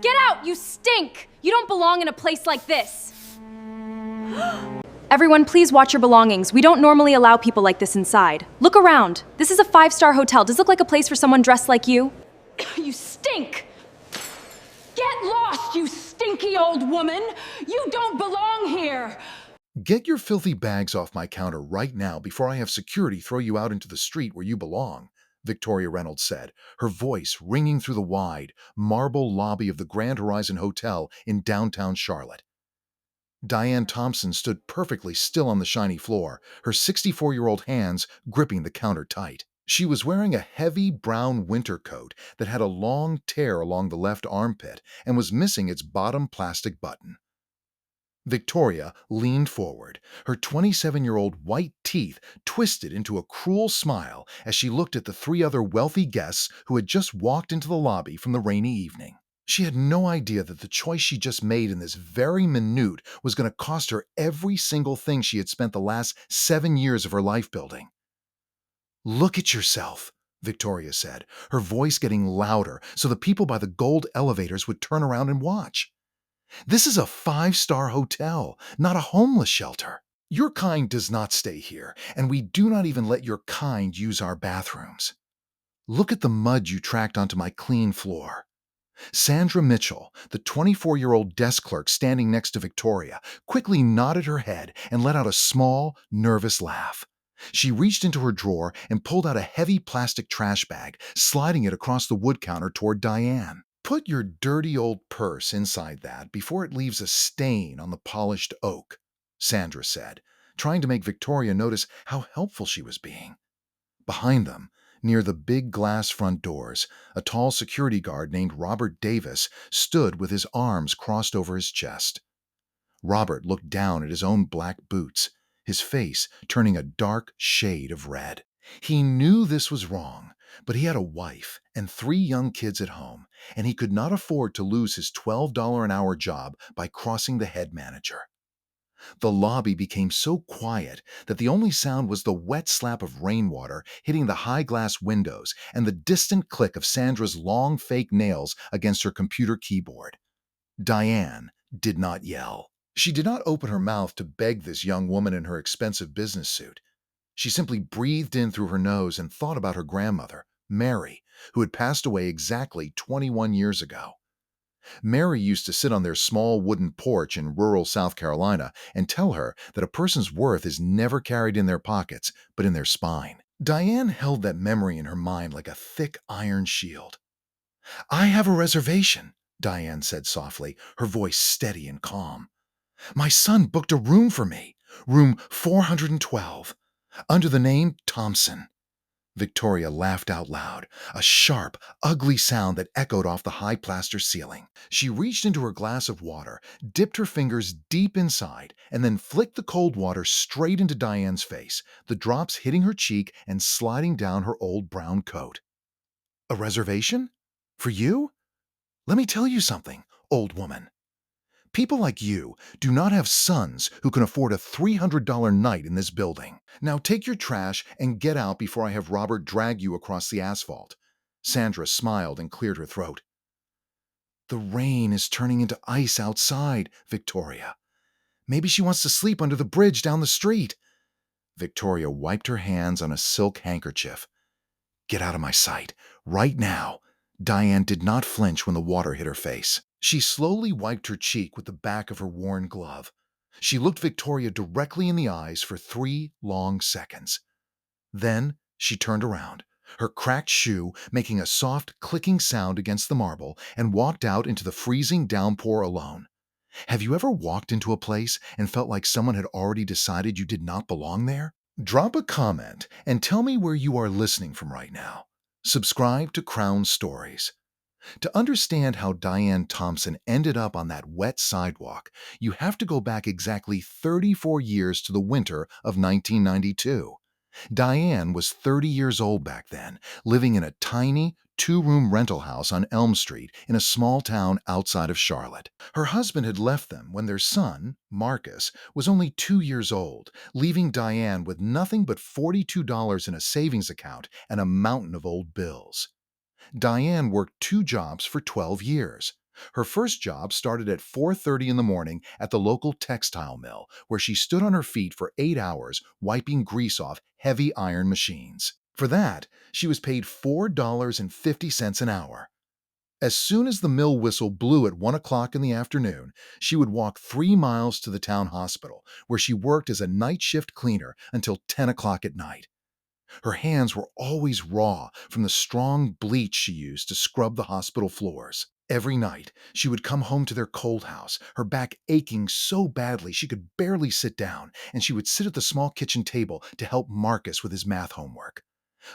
Get out! You stink! You don't belong in a place like this. Everyone, please watch your belongings. We don't normally allow people like this inside. Look around. This is a 5-star hotel. Does it look like a place for someone dressed like you? You stink! Get lost, you stinky old woman! You don't belong here! Get your filthy bags off my counter right now before I have security throw you out into the street where you belong, Victoria Reynolds said, her voice ringing through the wide, marble lobby of the Grand Horizon Hotel in downtown Charlotte. Diane Thompson stood perfectly still on the shiny floor, her 64-year-old hands gripping the counter tight. She was wearing a heavy brown winter coat that had a long tear along the left armpit and was missing its bottom plastic button. Victoria leaned forward, her 27-year-old white teeth twisted into a cruel smile as she looked at the 3 other wealthy guests who had just walked into the lobby from the rainy evening. She had no idea that the choice she just made in this very minute was going to cost her every single thing she had spent the last 7 years of her life building. "Look at yourself," Victoria said, her voice getting louder so the people by the gold elevators would turn around and watch. "This is a 5-star hotel, not a homeless shelter. Your kind does not stay here, and we do not even let your kind use our bathrooms. Look at the mud you tracked onto my clean floor." Sandra Mitchell, the 24-year-old desk clerk standing next to Victoria, quickly nodded her head and let out a small, nervous laugh. She reached into her drawer and pulled out a heavy plastic trash bag, sliding it across the wood counter toward Diane. "Put your dirty old purse inside that before it leaves a stain on the polished oak," Sandra said, trying to make Victoria notice how helpful she was being. Behind them, near the big glass front doors, a tall security guard named Robert Davis stood with his arms crossed over his chest. Robert looked down at his own black boots, his face turning a dark shade of red. He knew this was wrong, but he had a wife and 3 young kids at home, and he could not afford to lose his $12 an hour job by crossing the head manager. The lobby became so quiet that the only sound was the wet slap of rainwater hitting the high glass windows and the distant click of Sandra's long fake nails against her computer keyboard. Diane did not yell. She did not open her mouth to beg this young woman in her expensive business suit. She simply breathed in through her nose and thought about her grandmother, Mary, who had passed away exactly 21 years ago. Mary used to sit on their small wooden porch in rural South Carolina and tell her that a person's worth is never carried in their pockets, but in their spine. Diane held that memory in her mind like a thick iron shield. "I have a reservation," Diane said softly, her voice steady and calm. "My son booked a room for me, room 412, under the name Thompson." Victoria laughed out loud, a sharp, ugly sound that echoed off the high plaster ceiling. She reached into her glass of water, dipped her fingers deep inside, and then flicked the cold water straight into Diane's face, the drops hitting her cheek and sliding down her old brown coat. "A reservation? For you? Let me tell you something, old woman. People like you do not have sons who can afford a $300 night in this building. Now take your trash and get out before I have Robert drag you across the asphalt." Sandra smiled and cleared her throat. "The rain is turning into ice outside, Victoria. Maybe she wants to sleep under the bridge down the street." Victoria wiped her hands on a silk handkerchief. "Get out of my sight, right now." Diane did not flinch when the water hit her face. She slowly wiped her cheek with the back of her worn glove. She looked Victoria directly in the eyes for 3 long seconds. Then she turned around, her cracked shoe making a soft clicking sound against the marble, and walked out into the freezing downpour alone. Have you ever walked into a place and felt like someone had already decided you did not belong there? Drop a comment and tell me where you are listening from right now. Subscribe to Crown Stories. To understand how Diane Thompson ended up on that wet sidewalk, you have to go back exactly 34 years to the winter of 1992. Diane was 30 years old back then, living in a tiny, 2-room rental house on Elm Street in a small town outside of Charlotte. Her husband had left them when their son, Marcus, was only 2 years old, leaving Diane with nothing but $42 in a savings account and a mountain of old bills. Diane worked 2 jobs for 12 years. Her first job started at 4:30 in the morning at the local textile mill, where she stood on her feet for 8 hours wiping grease off heavy iron machines. For that, she was paid $4.50 an hour. As soon as the mill whistle blew at 1 o'clock in the afternoon, she would walk 3 miles to the town hospital, where she worked as a night shift cleaner until 10 o'clock at night. Her hands were always raw from the strong bleach she used to scrub the hospital floors. Every night, she would come home to their cold house, her back aching so badly she could barely sit down, and she would sit at the small kitchen table to help Marcus with his math homework.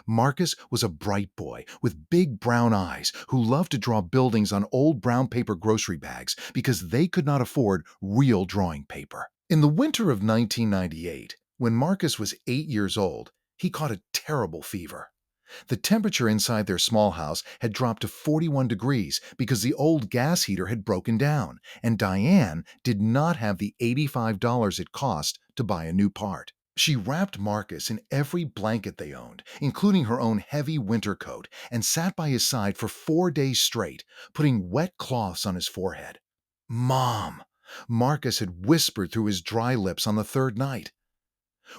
Marcus was a bright boy with big brown eyes who loved to draw buildings on old brown paper grocery bags because they could not afford real drawing paper. In the winter of 1998, when Marcus was 8 years old, he caught a terrible fever. The temperature inside their small house had dropped to 41 degrees because the old gas heater had broken down, and Diane did not have the $85 it cost to buy a new part. She wrapped Marcus in every blanket they owned, including her own heavy winter coat, and sat by his side for 4 days straight, putting wet cloths on his forehead. "Mom," Marcus had whispered through his dry lips on the third night.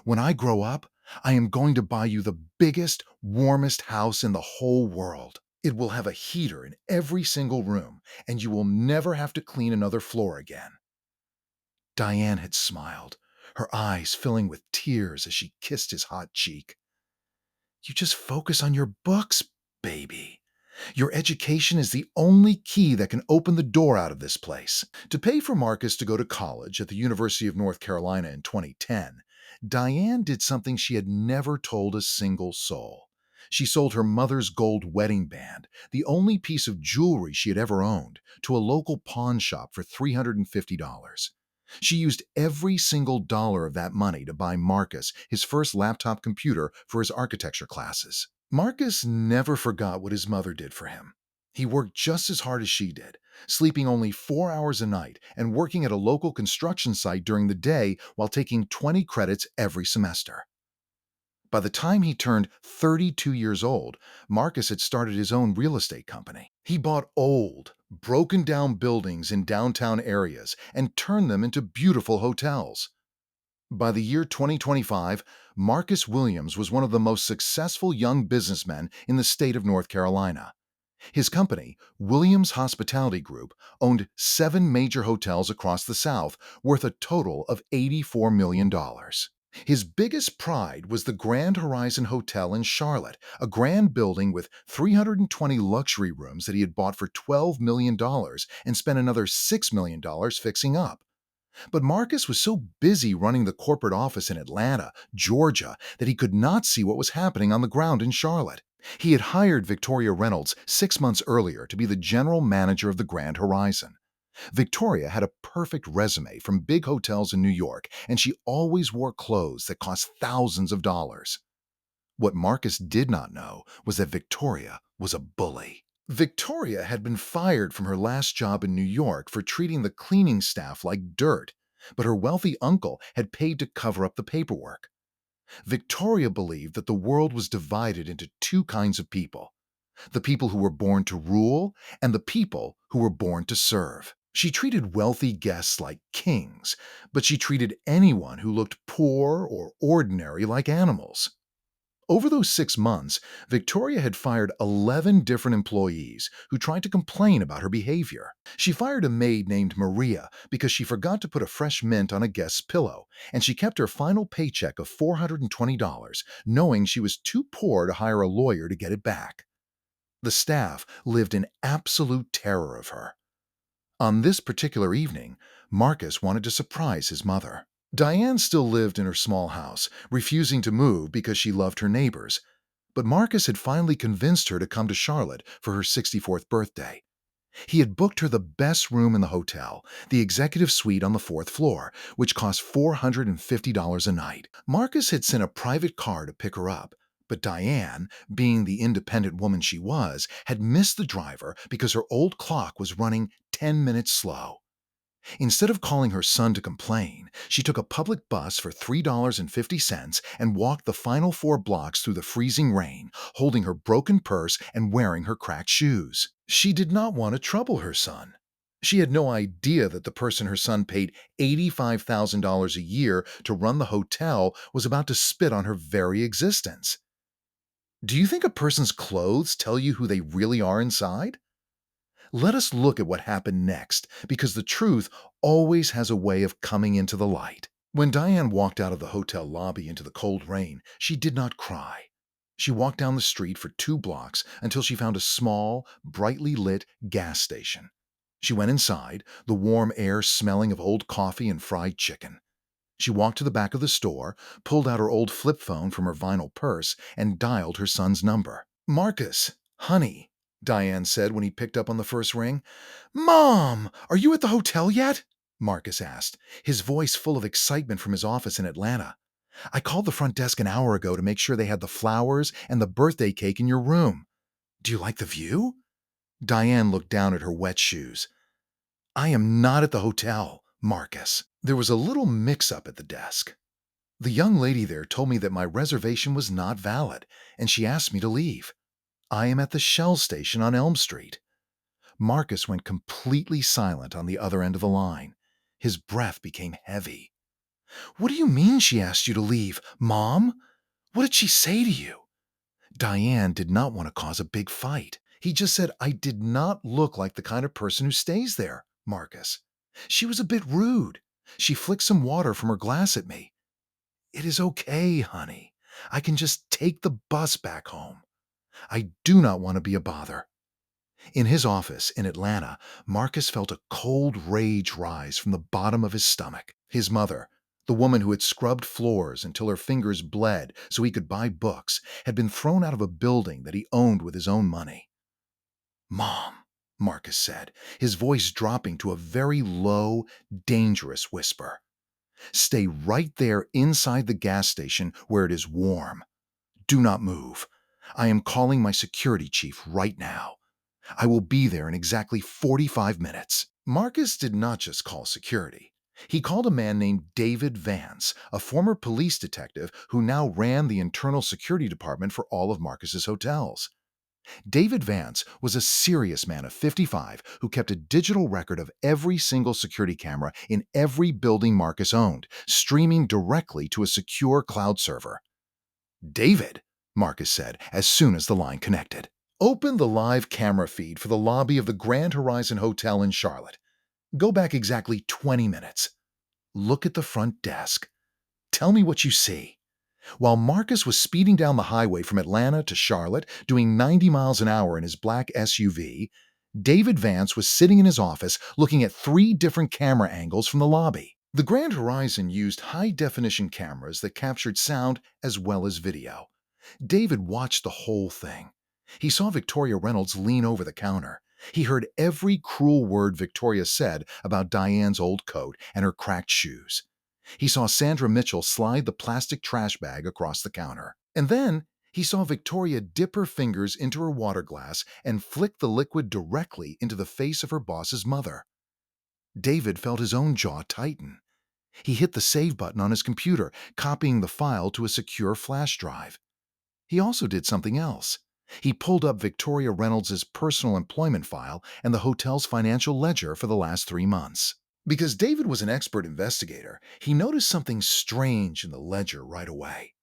"When I grow up, I am going to buy you the biggest, warmest house in the whole world. It will have a heater in every single room, and you will never have to clean another floor again." Diane had smiled, her eyes filling with tears as she kissed his hot cheek. "You just focus on your books, baby. Your education is the only key that can open the door out of this place." To pay for Marcus to go to college at the University of North Carolina in 2010, Diane did something she had never told a single soul. She sold her mother's gold wedding band, the only piece of jewelry she had ever owned, to a local pawn shop for $350. She used every single dollar of that money to buy Marcus his first laptop computer for his architecture classes. Marcus never forgot what his mother did for him. He worked just as hard as she did, sleeping only 4 hours a night and working at a local construction site during the day while taking 20 credits every semester. By the time he turned 32 years old, Marcus had started his own real estate company. He bought old, broken down buildings in downtown areas and turned them into beautiful hotels. By the year 2025, Marcus Williams was one of the most successful young businessmen in the state of North Carolina. His company, Williams Hospitality Group, owned 7 major hotels across the South worth a total of $84 million. His biggest pride was the Grand Horizon Hotel in Charlotte, a grand building with 320 luxury rooms that he had bought for $12 million and spent another $6 million fixing up. But Marcus was so busy running the corporate office in Atlanta, Georgia, that he could not see what was happening on the ground in Charlotte. He had hired Victoria Reynolds 6 months earlier to be the general manager of the Grand Horizon. Victoria had a perfect resume from big hotels in New York, and she always wore clothes that cost thousands of dollars. What Marcus did not know was that Victoria was a bully. Victoria had been fired from her last job in New York for treating the cleaning staff like dirt, but her wealthy uncle had paid to cover up the paperwork. Victoria believed that the world was divided into 2 kinds of people: the people who were born to rule and the people who were born to serve. She treated wealthy guests like kings, but she treated anyone who looked poor or ordinary like animals. Over those 6 months, Victoria had fired 11 different employees who tried to complain about her behavior. She fired a maid named Maria because she forgot to put a fresh mint on a guest's pillow, and she kept her final paycheck of $420, knowing she was too poor to hire a lawyer to get it back. The staff lived in absolute terror of her. On this particular evening, Marcus wanted to surprise his mother. Diane still lived in her small house, refusing to move because she loved her neighbors. But Marcus had finally convinced her to come to Charlotte for her 64th birthday. He had booked her the best room in the hotel, the executive suite on the 4th floor, which cost $450 a night. Marcus had sent a private car to pick her up, but Diane, being the independent woman she was, had missed the driver because her old clock was running 10 minutes slow. Instead of calling her son to complain, she took a public bus for $3.50 and walked the final 4 blocks through the freezing rain, holding her broken purse and wearing her cracked shoes. She did not want to trouble her son. She had no idea that the person her son paid $85,000 a year to run the hotel was about to spit on her very existence. Do you think a person's clothes tell you who they really are inside? Let us look at what happened next, because the truth always has a way of coming into the light. When Diane walked out of the hotel lobby into the cold rain, she did not cry. She walked down the street for 2 blocks until she found a small, brightly lit gas station. She went inside, the warm air smelling of old coffee and fried chicken. She walked to the back of the store, pulled out her old flip phone from her vinyl purse, and dialed her son's number. "Marcus, honey," Diane said when he picked up on the first ring. "Mom, are you at the hotel yet?" Marcus asked, his voice full of excitement from his office in Atlanta. "I called the front desk an hour ago to make sure they had the flowers and the birthday cake in your room. Do you like the view?" Diane looked down at her wet shoes. "I am not at the hotel, Marcus." There was a little mix-up at the desk. The young lady there told me that my reservation was not valid, and she asked me to leave. I am at the Shell station on Elm Street. Marcus went completely silent on the other end of the line. His breath became heavy. "What do you mean she asked you to leave, Mom? What did she say to you?" Diane did not want to cause a big fight. "He just said I did not look like the kind of person who stays there, Marcus. She was a bit rude. She flicked some water from her glass at me. It is okay, honey. I can just take the bus back home. I do not want to be a bother." In his office in Atlanta, Marcus felt a cold rage rise from the bottom of his stomach. His mother, the woman who had scrubbed floors until her fingers bled so he could buy books, had been thrown out of a building that he owned with his own money. "Mom," Marcus said, his voice dropping to a very low, dangerous whisper. "Stay right there inside the gas station where it is warm. Do not move. I am calling my security chief right now. I will be there in exactly 45 minutes." Marcus did not just call security. He called a man named David Vance, a former police detective who now ran the internal security department for all of Marcus's hotels. David Vance was a serious man of 55 who kept a digital record of every single security camera in every building Marcus owned, streaming directly to a secure cloud server. "David," Marcus said as soon as the line connected. "Open the live camera feed for the lobby of the Grand Horizon Hotel in Charlotte. Go back exactly 20 minutes. Look at the front desk. Tell me what you see." While Marcus was speeding down the highway from Atlanta to Charlotte, doing 90 miles an hour in his black SUV, David Vance was sitting in his office looking at 3 different camera angles from the lobby. The Grand Horizon used high-definition cameras that captured sound as well as video. David watched the whole thing. He saw Victoria Reynolds lean over the counter. He heard every cruel word Victoria said about Diane's old coat and her cracked shoes. He saw Sandra Mitchell slide the plastic trash bag across the counter. And then he saw Victoria dip her fingers into her water glass and flick the liquid directly into the face of her boss's mother. David felt his own jaw tighten. He hit the save button on his computer, copying the file to a secure flash drive. He also did something else. He pulled up Victoria Reynolds' personal employment file and the hotel's financial ledger for the last 3 months. Because David was an expert investigator, he noticed something strange in the ledger right away.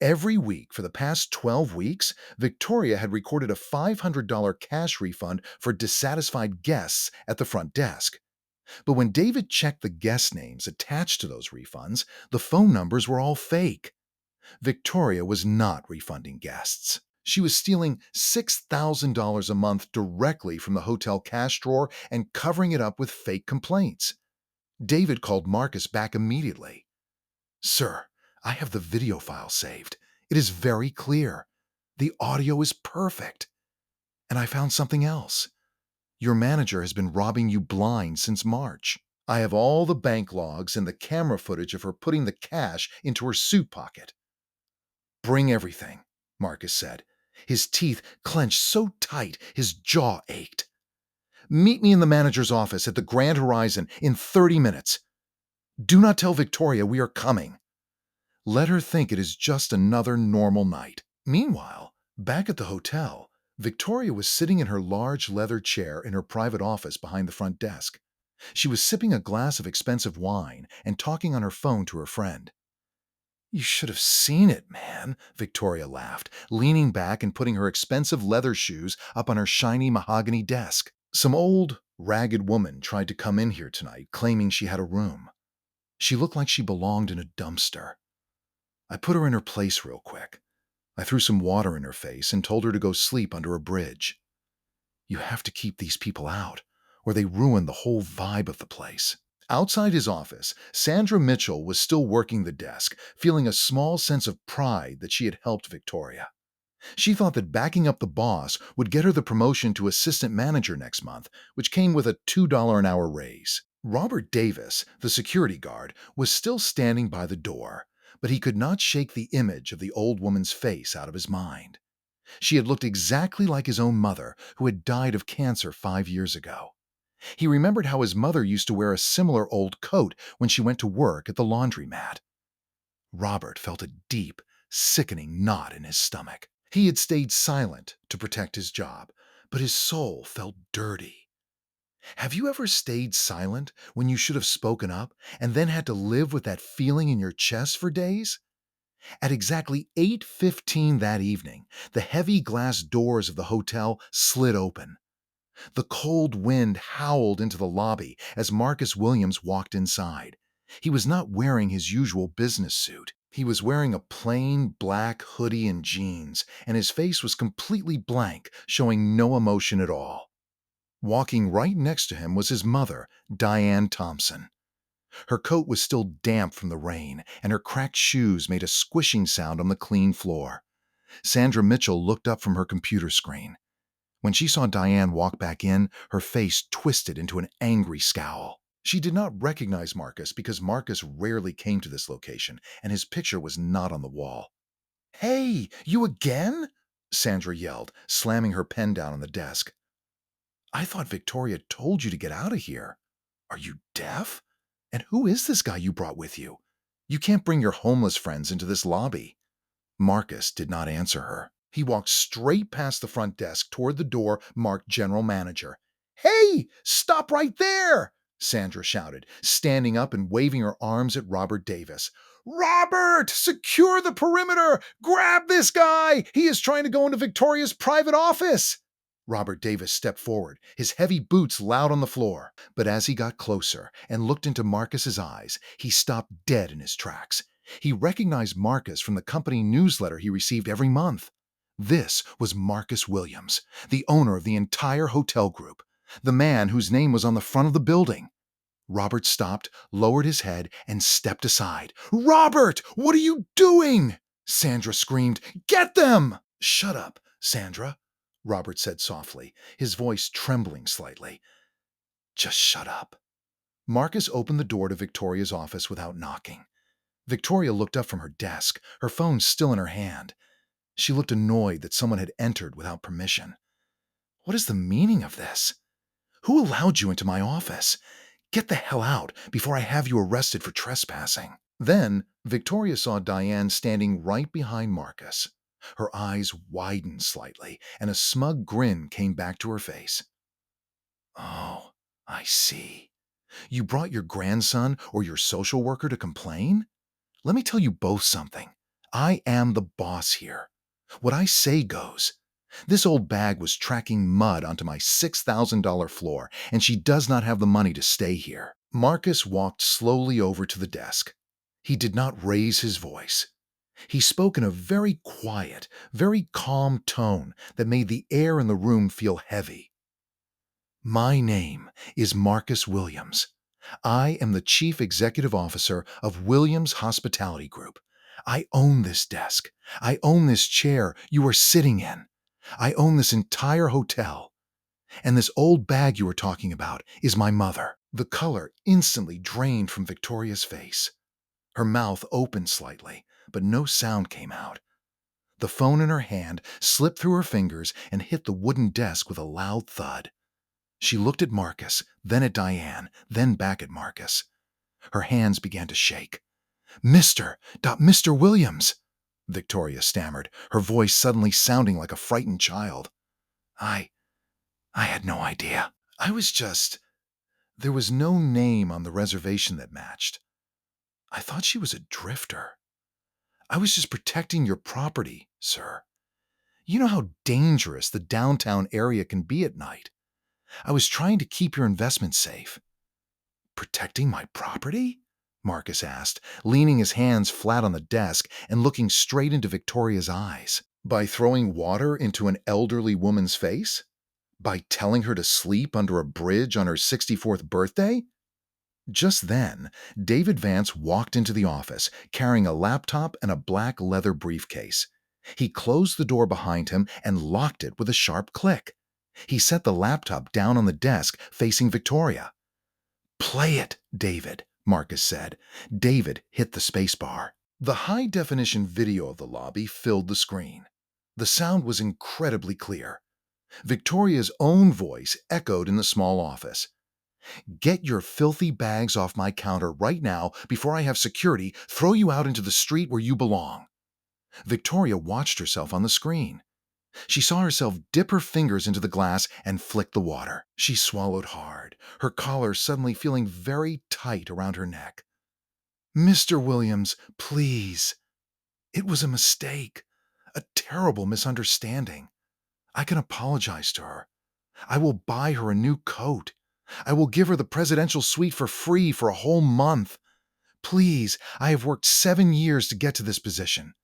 Every week for the past 12 weeks, Victoria had recorded a $500 cash refund for dissatisfied guests at the front desk. But when David checked the guest names attached to those refunds, the phone numbers were all fake. Victoria was not refunding guests. She was stealing $6,000 a month directly from the hotel cash drawer and covering it up with fake complaints. David called Marcus back immediately. "Sir, I have the video file saved. It is very clear. The audio is perfect. And I found something else. Your manager has been robbing you blind since March. I have all the bank logs and the camera footage of her putting the cash into her suit pocket." "Bring everything," Marcus said. His teeth clenched so tight his jaw ached. "Meet me in the manager's office at the Grand Horizon in 30 minutes. Do not tell Victoria we are coming. Let her think it is just another normal night." Meanwhile, back at the hotel, Victoria was sitting in her large leather chair in her private office behind the front desk. She was sipping a glass of expensive wine and talking on her phone to her friend. "You should have seen it, man," Victoria laughed, leaning back and putting her expensive leather shoes up on her shiny mahogany desk. "Some old, ragged woman tried to come in here tonight claiming she had a room. She looked like she belonged in a dumpster. I put her in her place real quick. I threw some water in her face and told her to go sleep under a bridge. You have to keep these people out, or they ruin the whole vibe of the place." Outside his office, Sandra Mitchell was still working the desk, feeling a small sense of pride that she had helped Victoria. She thought that backing up the boss would get her the promotion to assistant manager next month, which came with a $2 an hour raise. Robert Davis, the security guard, was still standing by the door, but he could not shake the image of the old woman's face out of his mind. She had looked exactly like his own mother, who had died of cancer 5 years ago. He remembered how his mother used to wear a similar old coat when she went to work at the laundromat. Robert felt a deep, sickening knot in his stomach. He had stayed silent to protect his job, but his soul felt dirty. Have you ever stayed silent when you should have spoken up and then had to live with that feeling in your chest for days? At exactly 8:15 that evening, the heavy glass doors of the hotel slid open. The cold wind howled into the lobby as Marcus Williams walked inside. He was not wearing his usual business suit. He was wearing a plain black hoodie and jeans, and his face was completely blank, showing no emotion at all. Walking right next to him was his mother, Diane Thompson. Her coat was still damp from the rain, and her cracked shoes made a squishing sound on the clean floor. Sandra Mitchell looked up from her computer screen. When she saw Diane walk back in, her face twisted into an angry scowl. She did not recognize Marcus because Marcus rarely came to this location, and his picture was not on the wall. "Hey, you again?" Sandra yelled, slamming her pen down on the desk. "I thought Victoria told you to get out of here. Are you deaf? And who is this guy you brought with you? You can't bring your homeless friends into this lobby." Marcus did not answer her. He walked straight past the front desk toward the door marked General Manager. "Hey, stop right there!" Sandra shouted, standing up and waving her arms at Robert Davis. "Robert, secure the perimeter! Grab this guy! He is trying to go into Victoria's private office!" Robert Davis stepped forward, his heavy boots loud on the floor. But as he got closer and looked into Marcus's eyes, he stopped dead in his tracks. He recognized Marcus from the company newsletter he received every month. This was Marcus Williams, the owner of the entire hotel group, the man whose name was on the front of the building. Robert stopped, lowered his head, and stepped aside. "Robert, what are you doing?" Sandra screamed. "Get them!" "Shut up, Sandra," Robert said softly, his voice trembling slightly. "Just shut up." Marcus opened the door to Victoria's office without knocking. Victoria looked up from her desk, her phone still in her hand. She looked annoyed that someone had entered without permission. "What is the meaning of this? Who allowed you into my office? Get the hell out before I have you arrested for trespassing." Then, Victoria saw Diane standing right behind Marcus. Her eyes widened slightly, and a smug grin came back to her face. "Oh, I see. You brought your grandson or your social worker to complain? Let me tell you both something. I am the boss here. What I say goes. This old bag was tracking mud onto my $6,000 floor, and she does not have the money to stay here." Marcus walked slowly over to the desk. He did not raise his voice. He spoke in a very quiet, very calm tone that made the air in the room feel heavy. "My name is Marcus Williams. I am the Chief Executive Officer of Williams Hospitality Group. I own this desk. I own this chair you are sitting in. I own this entire hotel. And this old bag you were talking about is my mother." The color instantly drained from Victoria's face. Her mouth opened slightly, but no sound came out. The phone in her hand slipped through her fingers and hit the wooden desk with a loud thud. She looked at Marcus, then at Diane, then back at Marcus. Her hands began to shake. Mr. Williams," Victoria stammered, her voice suddenly sounding like a frightened child. I had no idea. There was no name on the reservation that matched. I thought she was a drifter. I was just protecting your property, sir. You know how dangerous the downtown area can be at night. I was trying to keep your investment safe. Protecting my property? Marcus asked, leaning his hands flat on the desk and looking straight into Victoria's eyes. By throwing water into an elderly woman's face? By telling her to sleep under a bridge on her 64th birthday? Just then, David Vance walked into the office, carrying a laptop and a black leather briefcase. He closed the door behind him and locked it with a sharp click. He set the laptop down on the desk, facing Victoria. "Play it, David," Marcus said. David hit the spacebar. The high-definition video of the lobby filled the screen. The sound was incredibly clear. Victoria's own voice echoed in the small office. "Get your filthy bags off my counter right now before I have security throw you out into the street where you belong." Victoria watched herself on the screen. She saw herself dip her fingers into the glass and flick the water. She swallowed hard, her collar suddenly feeling very tight around her neck. "Mr. Williams, please. It was a mistake, a terrible misunderstanding. I can apologize to her. I will buy her a new coat. I will give her the presidential suite for free for a whole month. Please, I have worked 7 years to get to this position.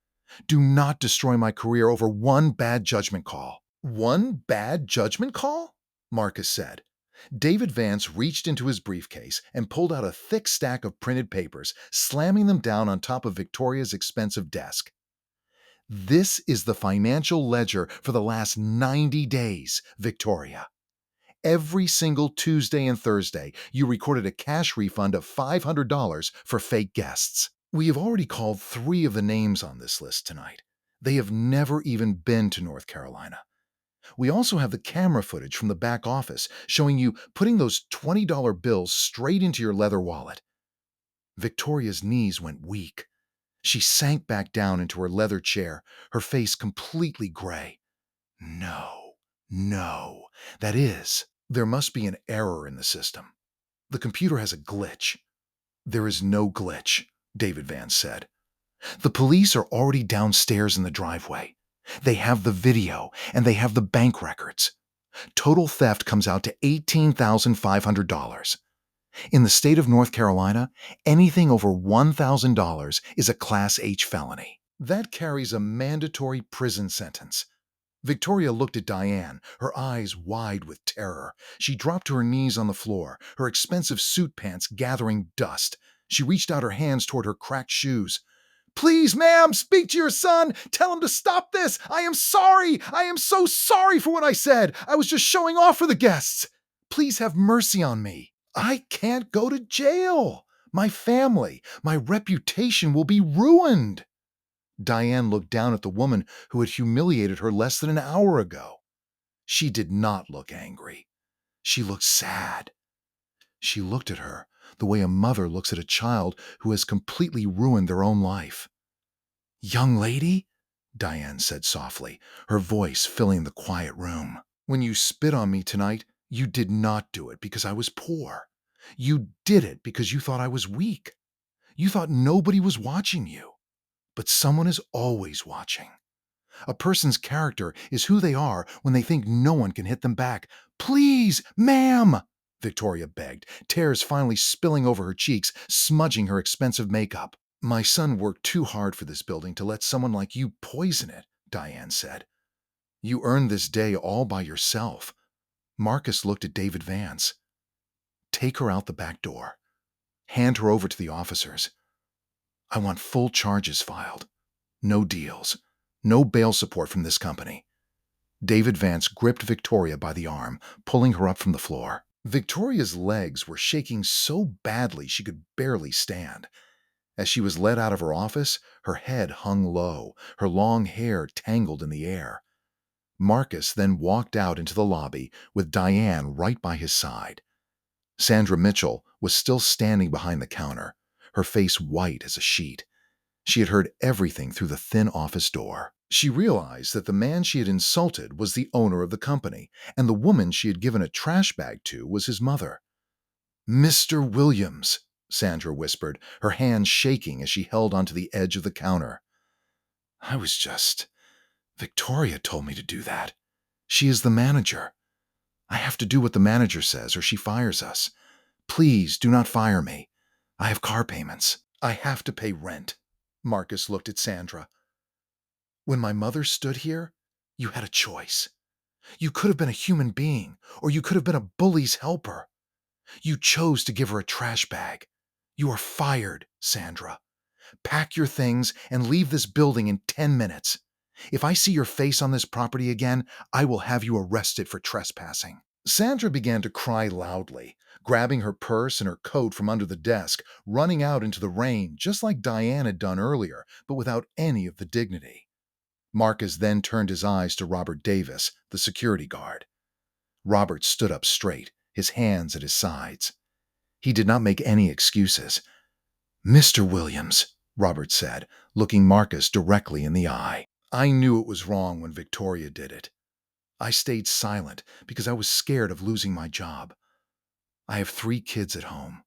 Do not destroy my career over one bad judgment call." "One bad judgment call?" Marcus said. David Vance reached into his briefcase and pulled out a thick stack of printed papers, slamming them down on top of Victoria's expensive desk. "This is the financial ledger for the last 90 days, Victoria. Every single Tuesday and Thursday, you recorded a cash refund of $500 for fake guests. We have already called 3 of the names on this list tonight. They have never even been to North Carolina. We also have the camera footage from the back office showing you putting those $20 bills straight into your leather wallet." Victoria's knees went weak. She sank back down into her leather chair, her face completely gray. No. That is, there must be an error in the system. The computer has a glitch. "There is no glitch," David Vance said. "The police are already downstairs in the driveway. They have the video, and they have the bank records. Total theft comes out to $18,500. In the state of North Carolina, anything over $1,000 is a Class H felony. That carries a mandatory prison sentence." Victoria looked at Diane, her eyes wide with terror. She dropped to her knees on the floor, her expensive suit pants gathering dust. She reached out her hands toward her cracked shoes. "Please, ma'am, speak to your son. Tell him to stop this. I am sorry. I am so sorry for what I said. I was just showing off for the guests. Please have mercy on me. I can't go to jail. My family, my reputation will be ruined." Diane looked down at the woman who had humiliated her less than an hour ago. She did not look angry. She looked sad. She looked at her the way a mother looks at a child who has completely ruined their own life. "Young lady," Diane said softly, her voice filling the quiet room, "when you spit on me tonight, you did not do it because I was poor. You did it because you thought I was weak. You thought nobody was watching you. But someone is always watching. A person's character is who they are when they think no one can hit them back. Please, ma'am," Victoria begged, tears finally spilling over her cheeks, smudging her expensive makeup. "My son worked too hard for this building to let someone like you poison it," Diane said. "You earned this day all by yourself." Marcus looked at David Vance. "Take her out the back door. Hand her over to the officers. I want full charges filed. No deals. No bail support from this company." David Vance gripped Victoria by the arm, pulling her up from the floor. Victoria's legs were shaking so badly she could barely stand. As she was led out of her office, her head hung low, her long hair tangled in the air. Marcus then walked out into the lobby with Diane right by his side. Sandra Mitchell was still standing behind the counter, her face white as a sheet. She had heard everything through the thin office door. She realized that the man she had insulted was the owner of the company, and the woman she had given a trash bag to was his mother. "Mr. Williams," Sandra whispered, her hands shaking as she held onto the edge of the counter. "I was just... Victoria told me to do that. She is the manager. I have to do what the manager says or she fires us. Please do not fire me. I have car payments. I have to pay rent." Marcus looked at Sandra. "When my mother stood here, you had a choice. You could have been a human being, or you could have been a bully's helper. You chose to give her a trash bag. You are fired, Sandra. Pack your things and leave this building in 10 minutes. If I see your face on this property again, I will have you arrested for trespassing." Sandra began to cry loudly, grabbing her purse and her coat from under the desk, running out into the rain just like Diane had done earlier, but without any of the dignity. Marcus then turned his eyes to Robert Davis, the security guard. Robert stood up straight, his hands at his sides. He did not make any excuses. "Mr. Williams," Robert said, looking Marcus directly in the eye, "I knew it was wrong when Victoria did it. I stayed silent because I was scared of losing my job. I have 3 kids at home.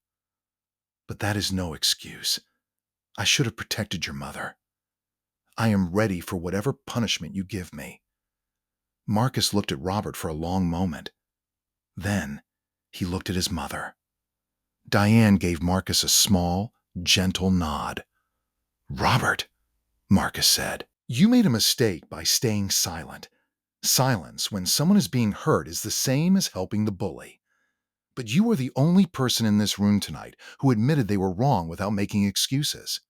But that is no excuse. I should have protected your mother. I am ready for whatever punishment you give me." Marcus looked at Robert for a long moment. Then he looked at his mother. Diane gave Marcus a small, gentle nod. "Robert," Marcus said, "you made a mistake by staying silent. Silence when someone is being hurt is the same as helping the bully. But you were the only person in this room tonight who admitted they were wrong without making excuses.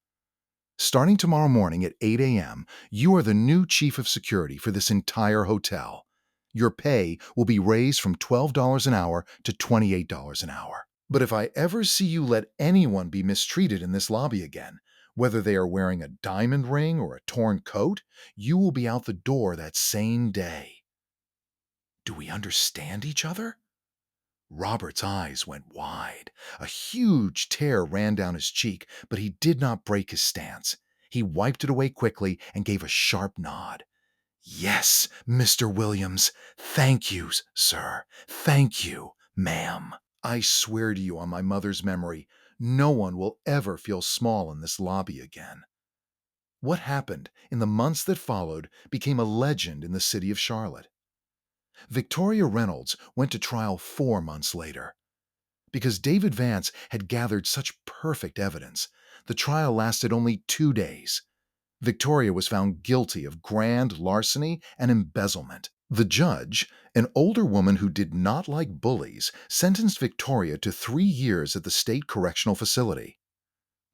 Starting tomorrow morning at 8 a.m., you are the new chief of security for this entire hotel. Your pay will be raised from $12 an hour to $28 an hour. But if I ever see you let anyone be mistreated in this lobby again, whether they are wearing a diamond ring or a torn coat, you will be out the door that same day. Do we understand each other?" Robert's eyes went wide. A huge tear ran down his cheek, but he did not break his stance. He wiped it away quickly and gave a sharp nod. "Yes, Mr. Williams. Thank you, sir. Thank you, ma'am. I swear to you on my mother's memory, no one will ever feel small in this lobby again." What happened in the months that followed became a legend in the city of Charlotte. Victoria Reynolds went to trial 4 months later. Because David Vance had gathered such perfect evidence, the trial lasted only 2 days. Victoria was found guilty of grand larceny and embezzlement. The judge, an older woman who did not like bullies, sentenced Victoria to 3 years at the state correctional facility.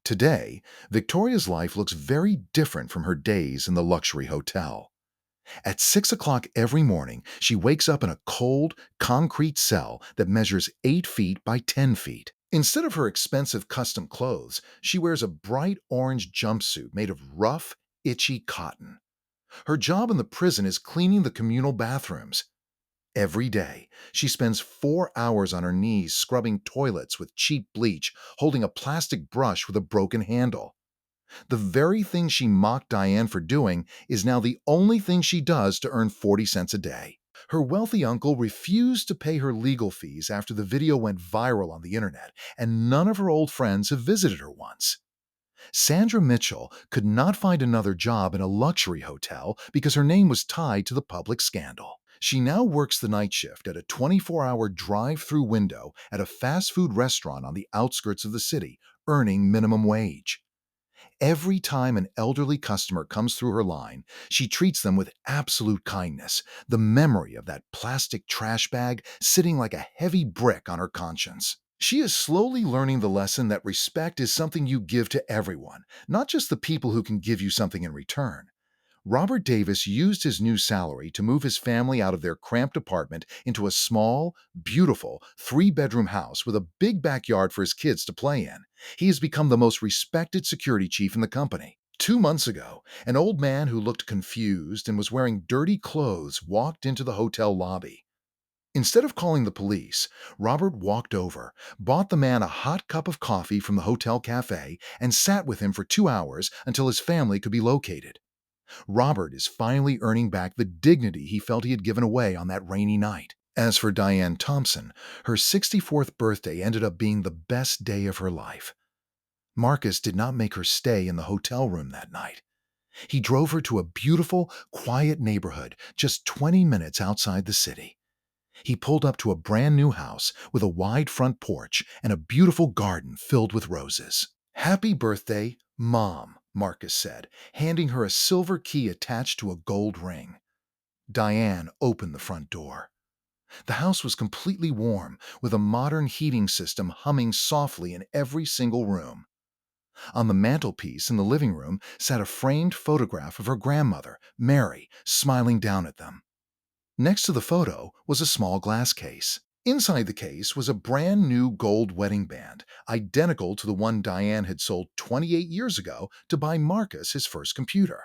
Today, Victoria's life looks very different from her days in the luxury hotel. At 6 o'clock every morning, she wakes up in a cold, concrete cell that measures 8 feet by 10 feet. Instead of her expensive custom clothes, she wears a bright orange jumpsuit made of rough, itchy cotton. Her job in the prison is cleaning the communal bathrooms. Every day, she spends 4 hours on her knees scrubbing toilets with cheap bleach, holding a plastic brush with a broken handle. The very thing she mocked Diane for doing is now the only thing she does to earn 40 cents a day. Her wealthy uncle refused to pay her legal fees after the video went viral on the internet, and none of her old friends have visited her once. Sandra Mitchell could not find another job in a luxury hotel because her name was tied to the public scandal. She now works the night shift at a 24-hour drive-through window at a fast food restaurant on the outskirts of the city, earning minimum wage. Every time an elderly customer comes through her line, she treats them with absolute kindness, the memory of that plastic trash bag sitting like a heavy brick on her conscience. She is slowly learning the lesson that respect is something you give to everyone, not just the people who can give you something in return. Robert Davis used his new salary to move his family out of their cramped apartment into a small, beautiful, 3-bedroom house with a big backyard for his kids to play in. He has become the most respected security chief in the company. 2 months ago, an old man who looked confused and was wearing dirty clothes walked into the hotel lobby. Instead of calling the police, Robert walked over, bought the man a hot cup of coffee from the hotel cafe, and sat with him for 2 hours until his family could be located. Robert is finally earning back the dignity he felt he had given away on that rainy night. As for Diane Thompson, her 64th birthday ended up being the best day of her life. Marcus did not make her stay in the hotel room that night. He drove her to a beautiful, quiet neighborhood just 20 minutes outside the city. He pulled up to a brand new house with a wide front porch and a beautiful garden filled with roses. "Happy birthday, Mom," Marcus said, handing her a silver key attached to a gold ring. Diane opened the front door. The house was completely warm, with a modern heating system humming softly in every single room. On the mantelpiece in the living room sat a framed photograph of her grandmother, Mary, smiling down at them. Next to the photo was a small glass case. Inside the case was a brand new gold wedding band, identical to the one Diane had sold 28 years ago to buy Marcus his first computer.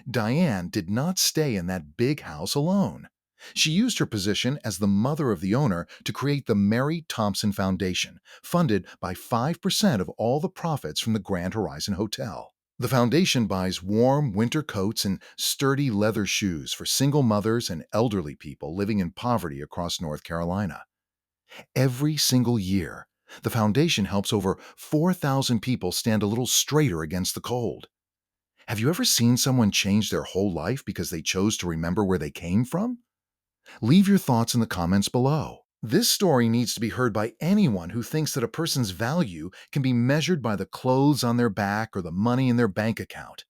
Diane did not stay in that big house alone. She used her position as the mother of the owner to create the Mary Thompson Foundation, funded by 5% of all the profits from the Grand Horizon Hotel. The foundation buys warm winter coats and sturdy leather shoes for single mothers and elderly people living in poverty across North Carolina. Every single year, the foundation helps over 4,000 people stand a little straighter against the cold. Have you ever seen someone change their whole life because they chose to remember where they came from? Leave your thoughts in the comments below. This story needs to be heard by anyone who thinks that a person's value can be measured by the clothes on their back or the money in their bank account.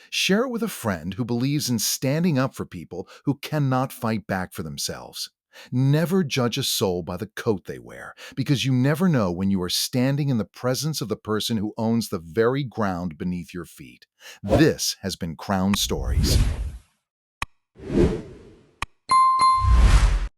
Share it with a friend who believes in standing up for people who cannot fight back for themselves. Never judge a soul by the coat they wear, because you never know when you are standing in the presence of the person who owns the very ground beneath your feet. This has been Crown Stories.